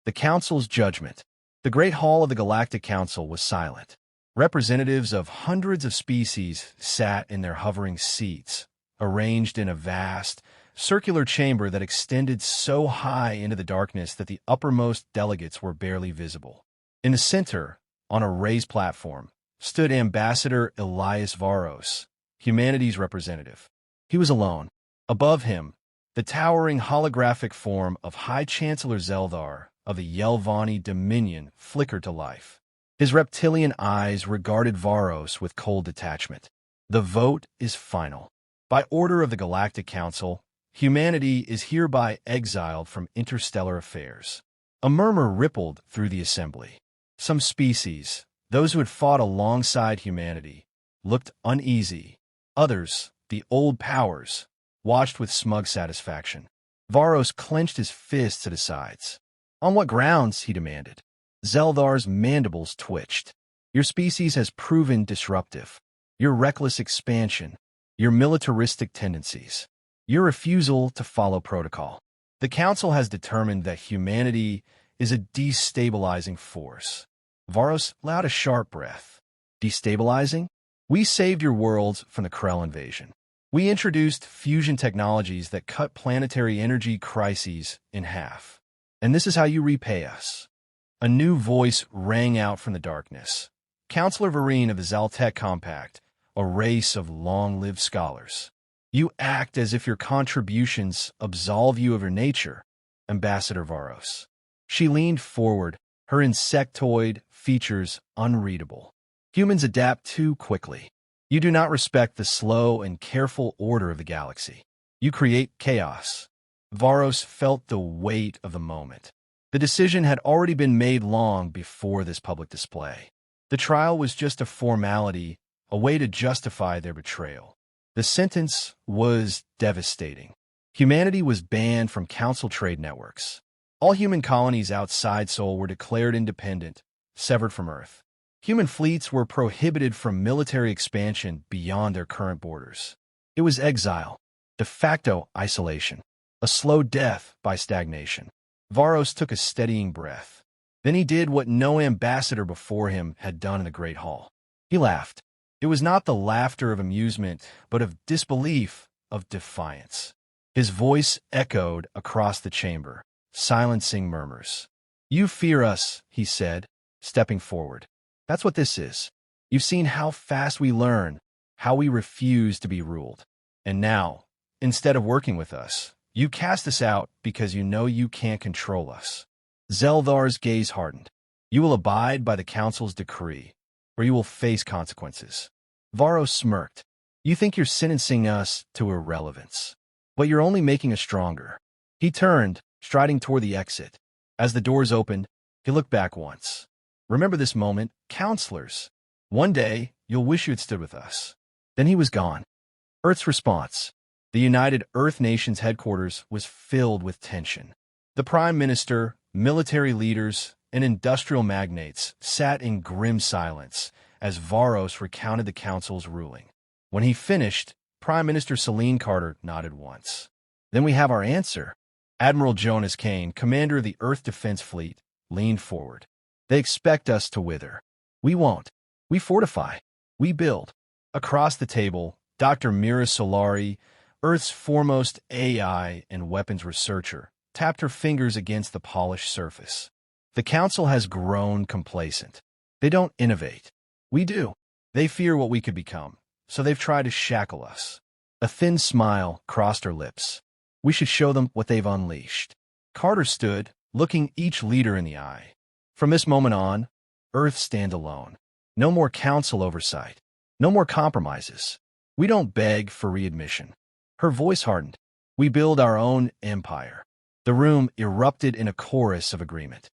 The Council's judgment. The Great Hall of the Galactic Council was silent. Representatives of hundreds of species sat in their hovering seats, arranged in a vast, circular chamber that extended so high into the darkness that the uppermost delegates were barely visible. In the center, on a raised platform, stood Ambassador Elias Varos, humanity's representative. He was alone. Above him, the towering holographic form of High Chancellor Zeldar of the Yelvani Dominion flickered to life. His reptilian eyes regarded Varos with cold detachment. The vote is final. By order of the Galactic Council, humanity is hereby exiled from interstellar affairs. A murmur rippled through the assembly. Some species, those who had fought alongside humanity, looked uneasy. Others, the old powers, watched with smug satisfaction. Varos clenched his fists at his sides. On what grounds, he demanded. Zeldar's mandibles twitched. Your species has proven disruptive. Your reckless expansion, your militaristic tendencies, your refusal to follow protocol. The Council has determined that humanity is a destabilizing force. Varos let out a sharp breath. Destabilizing? We saved your worlds from the Krell invasion. We introduced fusion technologies that cut planetary energy crises in half. And this is how you repay us. A new voice rang out from the darkness. Counselor Vereen of the Zaltec Compact, a race of long-lived scholars. You act as if your contributions absolve you of your nature, Ambassador Varos. She leaned forward, her insectoid features unreadable. Humans adapt too quickly. You do not respect the slow and careful order of the galaxy. You create chaos. Varos felt the weight of the moment. The decision had already been made long before this public display. The trial was just a formality, a way to justify their betrayal. The sentence was devastating. Humanity was banned from Council trade networks. All human colonies outside Sol were declared independent, severed from Earth. Human fleets were prohibited from military expansion beyond their current borders. It was exile, de facto isolation, a slow death by stagnation. Varos took a steadying breath. Then he did what no ambassador before him had done in the Great Hall. He laughed. It was not the laughter of amusement, but of disbelief, of defiance. His voice echoed across the chamber, silencing murmurs. You fear us, he said, stepping forward. That's what this is. You've seen how fast we learn, how we refuse to be ruled. And now, instead of working with us, you cast us out because you know you can't control us. Zeldar's gaze hardened. You will abide by the Council's decree, or you will face consequences. Varos smirked. You think you're sentencing us to irrelevance, but you're only making us stronger. He turned, striding toward the exit. As the doors opened, he looked back once. Remember this moment, counselors. One day, you'll wish you had stood with us. Then he was gone. Earth's response. The United Earth Nations headquarters was filled with tension. The Prime Minister, military leaders, and industrial magnates sat in grim silence as Varos recounted the Council's ruling. When he finished, Prime Minister Celine Carter nodded once. Then we have our answer. Admiral Jonas Kane, commander of the Earth Defense Fleet, leaned forward. They expect us to wither. We won't. We fortify. We build. Across the table, Dr. Mira Solari, Earth's foremost AI and weapons researcher, tapped her fingers against the polished surface. The Council has grown complacent. They don't innovate. We do. They fear what we could become, so they've tried to shackle us. A thin smile crossed her lips. We should show them what they've unleashed. Carter stood, looking each leader in the eye. From this moment on, Earth stand alone. No more Council oversight. No more compromises. We don't beg for readmission. Her voice hardened. We build our own empire. The room erupted in a chorus of agreement.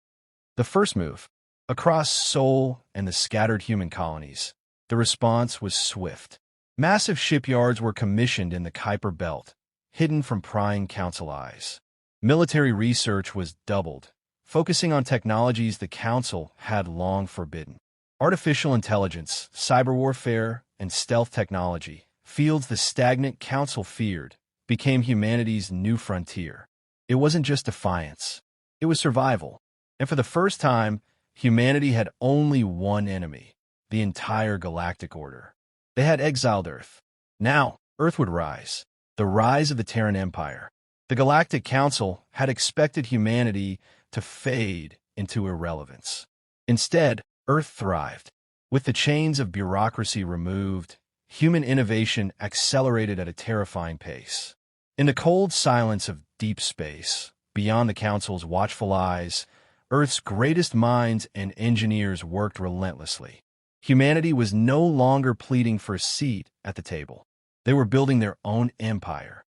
The first move. Across Sol and the scattered human colonies, the response was swift. Massive shipyards were commissioned in the Kuiper Belt, hidden from prying Council eyes. Military research was doubled, focusing on technologies the Council had long forbidden. Artificial intelligence, cyber warfare, and stealth technology, fields the stagnant Council feared, became humanity's new frontier. It wasn't just defiance. It was survival. And for the first time, humanity had only one enemy, the entire galactic order. They had exiled Earth. Now, Earth would rise. The rise of the Terran Empire. The Galactic Council had expected humanity to fade into irrelevance. Instead, Earth thrived. With the chains of bureaucracy removed, human innovation accelerated at a terrifying pace. In the cold silence of deep space, beyond the Council's watchful eyes, Earth's greatest minds and engineers worked relentlessly. Humanity was no longer pleading for a seat at the table. They were building their own empire.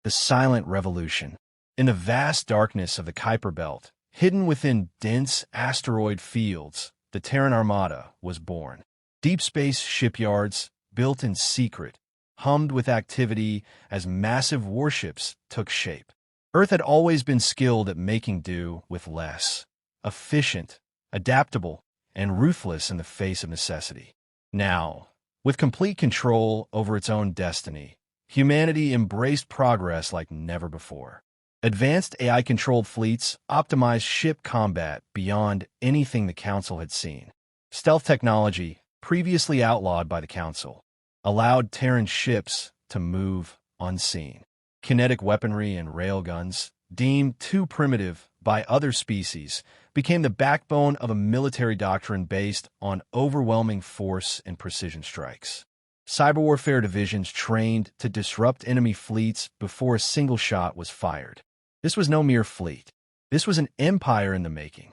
The silent revolution. In the vast darkness of the Kuiper Belt, hidden within dense asteroid fields, the Terran Armada was born. Deep space shipyards, built in secret, hummed with activity as massive warships took shape. Earth had always been skilled at making do with less. Efficient, adaptable, and ruthless in the face of necessity. Now, with complete control over its own destiny, humanity embraced progress like never before. Advanced AI-controlled fleets optimized ship combat beyond anything the Council had seen. Stealth technology, previously outlawed by the Council, allowed Terran ships to move unseen. Kinetic weaponry and railguns, deemed too primitive by other species, became the backbone of a military doctrine based on overwhelming force and precision strikes. Cyberwarfare divisions trained to disrupt enemy fleets before a single shot was fired. This was no mere fleet. This was an empire in the making.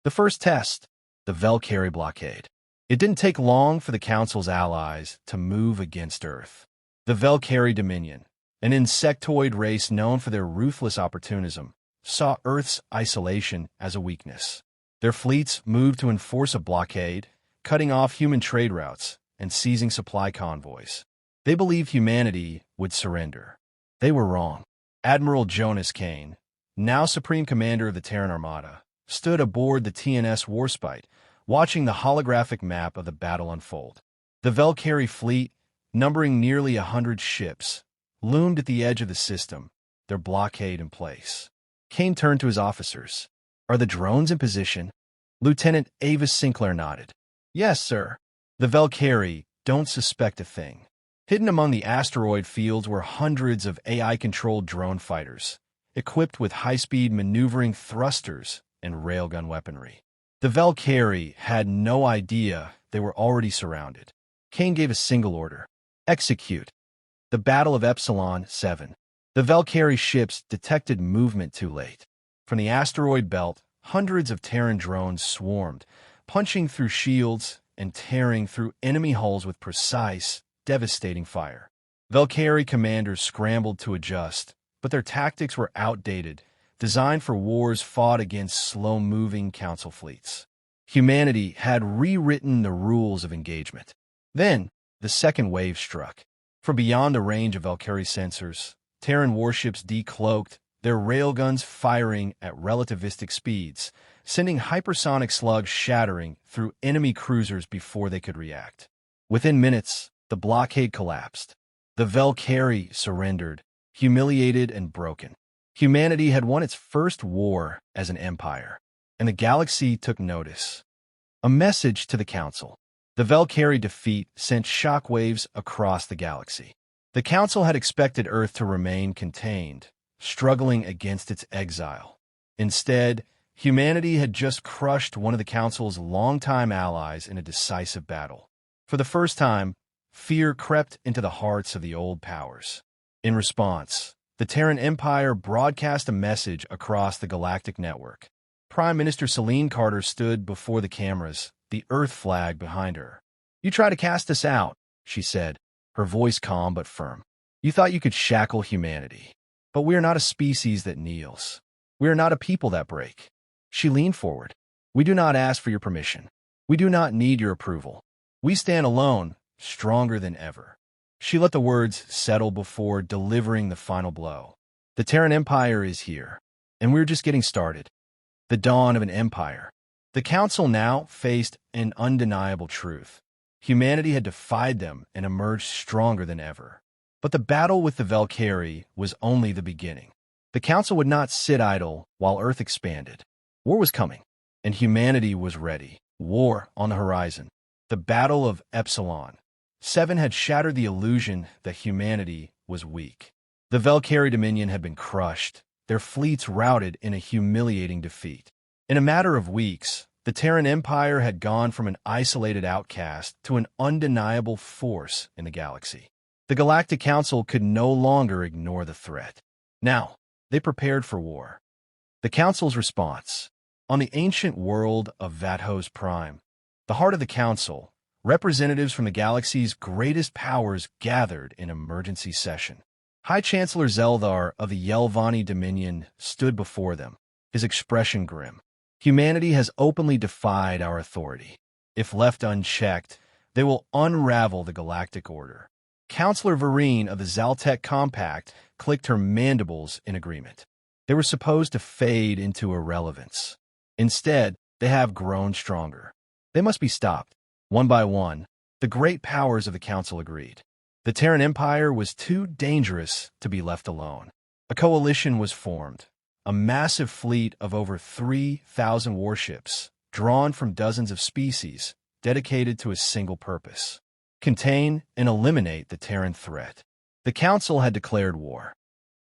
The first test, the Valkyrie blockade. It didn't take long for the Council's allies to move against Earth. The Valkyrie Dominion, an insectoid race known for their ruthless opportunism, saw Earth's isolation as a weakness. Their fleets moved to enforce a blockade, cutting off human trade routes and seizing supply convoys. They believed humanity would surrender. They were wrong. Admiral Jonas Kane, now Supreme Commander of the Terran Armada, stood aboard the TNS Warspite, watching the holographic map of the battle unfold. The Valkyrie fleet, numbering nearly 100 ships, loomed at the edge of the system, their blockade in place. Kane turned to his officers. "Are the drones in position?" Lieutenant Avis Sinclair nodded. "Yes, sir." The Valkyrie don't suspect a thing. Hidden among the asteroid fields were hundreds of AI-controlled drone fighters, equipped with high-speed maneuvering thrusters and railgun weaponry. The Valkyrie had no idea they were already surrounded. Kane gave a single order: execute. The Battle of Epsilon 7. The Valkyrie ships detected movement too late. From the asteroid belt, hundreds of Terran drones swarmed, punching through shields and tearing through enemy hulls with precise, devastating fire. Valkyrie commanders scrambled to adjust, but their tactics were outdated, designed for wars fought against slow-moving Council fleets. Humanity had rewritten the rules of engagement. Then, the second wave struck. From beyond the range of Valkyrie sensors, Terran warships decloaked, their railguns firing at relativistic speeds, sending hypersonic slugs shattering through enemy cruisers before they could react. Within minutes, the blockade collapsed. The Valkyrie surrendered, humiliated and broken. Humanity had won its first war as an empire, and the galaxy took notice. A message to the Council. The Valkyrie defeat sent shockwaves across the galaxy. The Council had expected Earth to remain contained, struggling against its exile. Instead, humanity had just crushed one of the Council's longtime allies in a decisive battle. For the first time, fear crept into the hearts of the old powers. In response, the Terran Empire broadcast a message across the galactic network. Prime Minister Celine Carter stood before the cameras, the Earth flag behind her. "You try to cast us out," she said, her voice calm but firm. "You thought you could shackle humanity. But we are not a species that kneels. We are not a people that break." She leaned forward. "We do not ask for your permission. We do not need your approval. We stand alone, stronger than ever." She let the words settle before delivering the final blow. The Terran Empire is here, and we're just getting started. The dawn of an empire. The Council now faced an undeniable truth. Humanity had defied them and emerged stronger than ever. But the battle with the Valkyrie was only the beginning. The Council would not sit idle while Earth expanded. War was coming. and humanity was ready. War on the horizon. The Battle of Epsilon 7 had shattered the illusion that humanity was weak. The Valkyrie Dominion had been crushed, their fleets routed in a humiliating defeat. In a matter of weeks, the Terran Empire had gone from an isolated outcast to an undeniable force in the galaxy. The Galactic Council could no longer ignore the threat. Now, they prepared for war. The Council's response. On the ancient world of Vathos Prime, the heart of the Council, representatives from the galaxy's greatest powers gathered in emergency session. High Chancellor Zeldar of the Yelvani Dominion stood before them, his expression grim. Humanity has openly defied our authority. If left unchecked, they will unravel the galactic order. Councillor Vereen of the Zaltec Compact clicked her mandibles in agreement. They were supposed to fade into irrelevance. Instead, they have grown stronger. They must be stopped. One by one, the great powers of the Council agreed. The Terran Empire was too dangerous to be left alone. A coalition was formed, a massive fleet of over 3,000 warships, drawn from dozens of species, dedicated to a single purpose: contain and eliminate the Terran threat. The Council had declared war.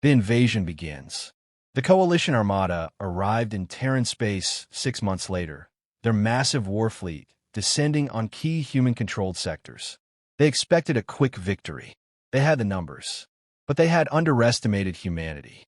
The invasion begins. The Coalition Armada arrived in Terran space 6 months later, their massive war fleet descending on key human-controlled sectors. They expected a quick victory. They had the numbers, but they had underestimated humanity.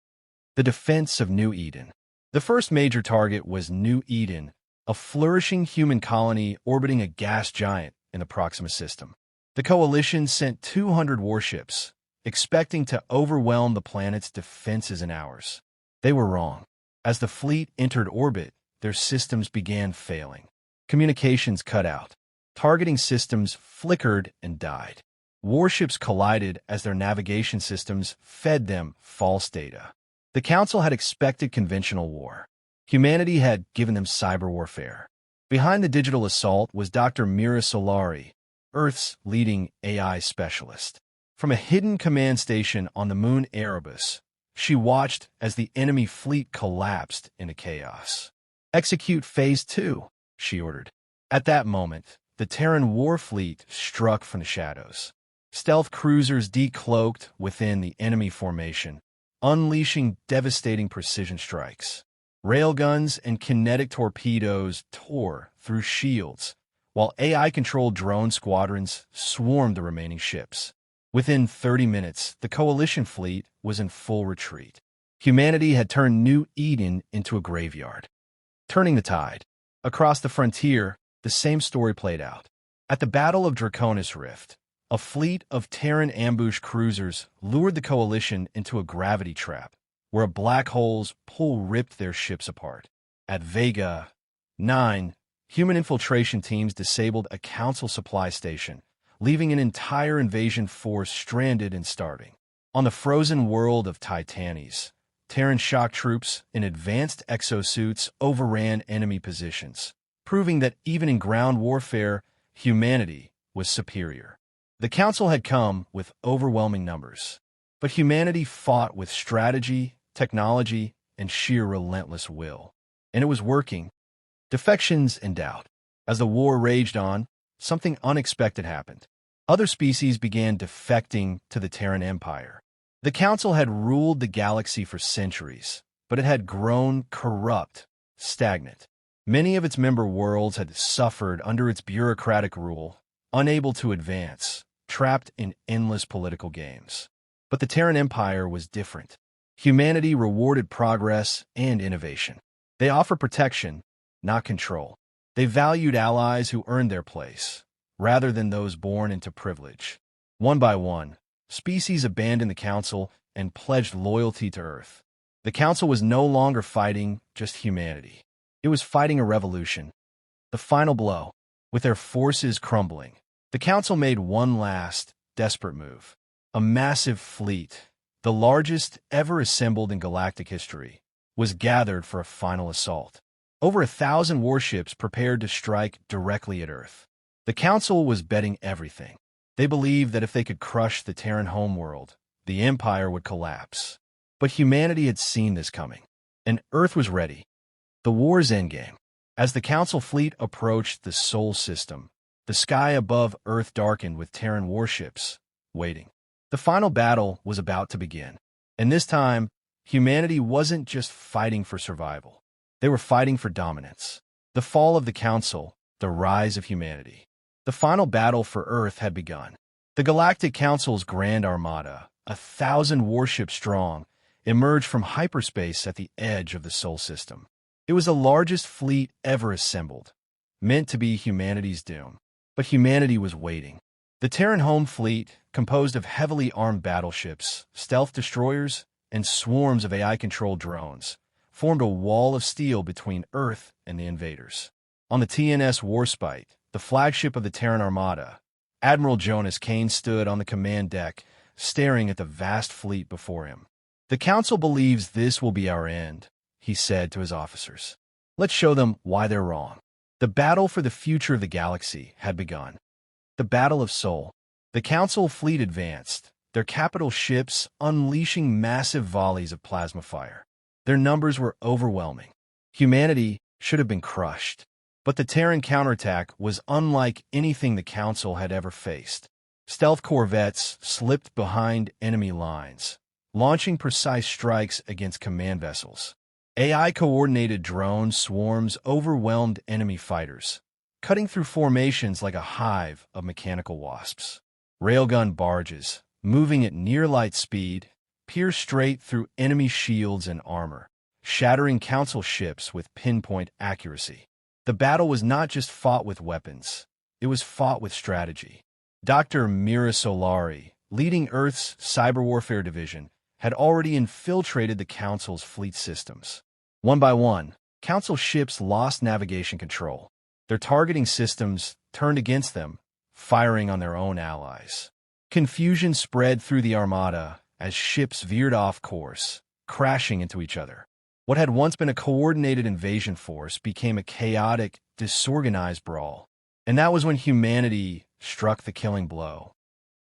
The defense of New Eden. The first major target was New Eden, a flourishing human colony orbiting a gas giant in the Proxima system. The Coalition sent 200 warships, expecting to overwhelm the planet's defenses in hours. They were wrong. As the fleet entered orbit, their systems began failing. Communications cut out. Targeting systems flickered and died. Warships collided as their navigation systems fed them false data. The Council had expected conventional war. Humanity had given them cyber warfare. Behind the digital assault was Dr. Mira Solari, Earth's leading AI specialist. From a hidden command station on the moon Erebus, she watched as the enemy fleet collapsed into chaos. "Execute Phase 2, she ordered. At that moment, the Terran war fleet struck from the shadows. Stealth cruisers decloaked within the enemy formation, unleashing devastating precision strikes. Railguns and kinetic torpedoes tore through shields, while AI-controlled drone squadrons swarmed the remaining ships. Within 30 minutes, the Coalition fleet was in full retreat. Humanity had turned New Eden into a graveyard. Turning the tide. Across the frontier, the same story played out. At the Battle of Draconis Rift, a fleet of Terran ambush cruisers lured the Coalition into a gravity trap, where a black hole's pull ripped their ships apart. At Vega 9, human infiltration teams disabled a Council supply station, leaving an entire invasion force stranded and starving. On the frozen world of Titanes, Terran shock troops in advanced exosuits overran enemy positions, proving that even in ground warfare, humanity was superior. The Council had come with overwhelming numbers, but humanity fought with strategy, technology, and sheer relentless will. And it was working. Defections and doubt. As the war raged on, something unexpected happened. Other species began defecting to the Terran Empire. The Council had ruled the galaxy for centuries, but it had grown corrupt, stagnant. Many of its member worlds had suffered under its bureaucratic rule, unable to advance, trapped in endless political games. But the Terran Empire was different. Humanity rewarded progress and innovation. They offered protection, not control. They valued allies who earned their place, rather than those born into privilege. One by one, species abandoned the Council and pledged loyalty to Earth. The Council was no longer fighting just humanity. It was fighting a revolution. The final blow. With their forces crumbling, the Council made one last, desperate move. A massive fleet, the largest ever assembled in galactic history, was gathered for a final assault. Over 1,000 warships prepared to strike directly at Earth. The Council was betting everything. They believed that if they could crush the Terran homeworld, the Empire would collapse. But humanity had seen this coming, and Earth was ready. The war's endgame. As the Council fleet approached the Sol system, the sky above Earth darkened with Terran warships, waiting. The final battle was about to begin. And this time, humanity wasn't just fighting for survival. They were fighting for dominance. The fall of the Council, the rise of humanity. The final battle for Earth had begun. The Galactic Council's Grand Armada, 1,000 warships strong, emerged from hyperspace at the edge of the Sol system. It was the largest fleet ever assembled, meant to be humanity's doom. But humanity was waiting. The Terran home fleet, composed of heavily armed battleships, stealth destroyers, and swarms of AI-controlled drones, formed a wall of steel between Earth and the invaders. On the TNS Warspite, the flagship of the Terran Armada, Admiral Jonas Kane stood on the command deck, staring at the vast fleet before him. "The Council believes this will be our end," he said to his officers. "Let's show them why they're wrong." The battle for the future of the galaxy had begun. The Battle of Sol. The Council fleet advanced, their capital ships unleashing massive volleys of plasma fire. Their numbers were overwhelming. Humanity should have been crushed. But the Terran counterattack was unlike anything the Council had ever faced. Stealth corvettes slipped behind enemy lines, launching precise strikes against command vessels. AI-coordinated drone swarms overwhelmed enemy fighters, cutting through formations like a hive of mechanical wasps. Railgun barges, moving at near-light speed, pierced straight through enemy shields and armor, shattering Council ships with pinpoint accuracy. The battle was not just fought with weapons, it was fought with strategy. Dr. Mira Solari, leading Earth's cyber warfare division, had already infiltrated the Council's fleet systems. One by one, Council ships lost navigation control. Their targeting systems turned against them, firing on their own allies. Confusion spread through the Armada as ships veered off course, crashing into each other. What had once been a coordinated invasion force became a chaotic, disorganized brawl. And that was when humanity struck the killing blow.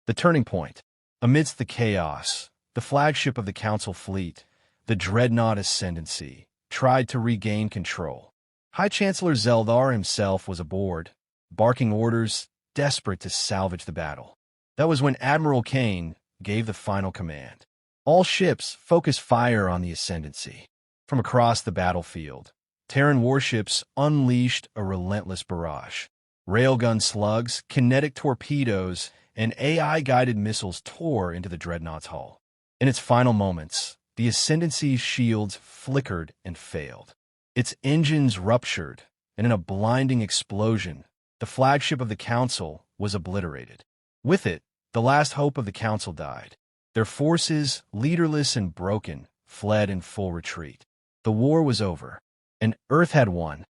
The turning point. Amidst the chaos, the flagship of the Council fleet, the dreadnought Ascendancy, tried to regain control. High Chancellor Zeldar himself was aboard, barking orders, desperate to salvage the battle. That was when Admiral Kane gave the final command. All ships focus fire on the Ascendancy. From across the battlefield, Terran warships unleashed a relentless barrage. Railgun slugs, kinetic torpedoes, and AI-guided missiles tore into the dreadnought's hull. In its final moments, the Ascendancy's shields flickered and failed. Its engines ruptured, and in a blinding explosion, the flagship of the Council was obliterated. With it, the last hope of the Council died. Their forces, leaderless and broken, fled in full retreat. The war was over, and Earth had won.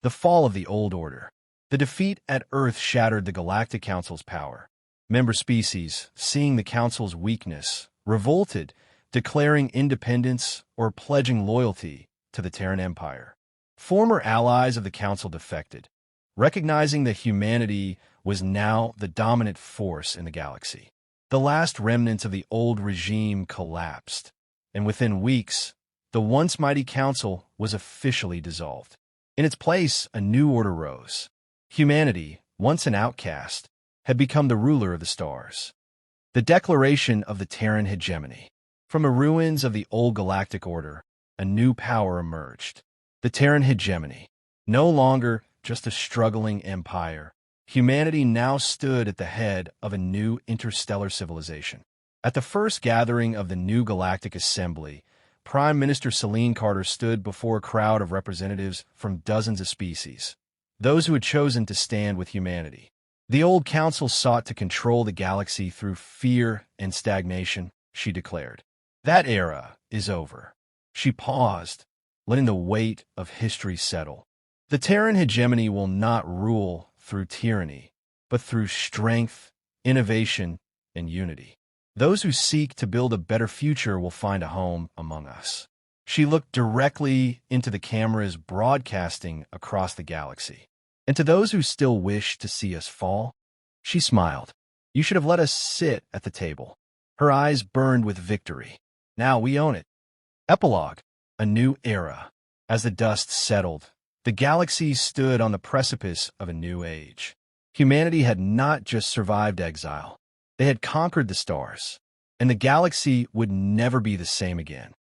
The fall of the Old Order. The defeat at Earth shattered the Galactic Council's power. Member species, seeing the Council's weakness, revolted, declaring independence or pledging loyalty to the Terran Empire. Former allies of the Council defected, recognizing that humanity was now the dominant force in the galaxy. The last remnants of the old regime collapsed, and within weeks, the once mighty Council was officially dissolved. In its place, a new order rose. Humanity, once an outcast, had become the ruler of the stars. The declaration of the Terran hegemony. From the ruins of the old galactic order, a new power emerged. The Terran hegemony. No longer just a struggling empire, humanity now stood at the head of a new interstellar civilization. At the first gathering of the new Galactic Assembly, Prime Minister Celine Carter stood before a crowd of representatives from dozens of species, those who had chosen to stand with humanity. The old Council sought to control the galaxy through fear and stagnation, she declared. That era is over. She paused, letting the weight of history settle. The Terran hegemony will not rule through tyranny, but through strength, innovation, and unity. Those who seek to build a better future will find a home among us. She looked directly into the cameras broadcasting across the galaxy. And to those who still wish to see us fall, she smiled. You should have let us sit at the table. Her eyes burned with victory. Now we own it. Epilogue. A new era. As the dust settled, The galaxy stood on the precipice of a new age. Humanity had not just survived exile. They had conquered the stars, and the galaxy would never be the same again.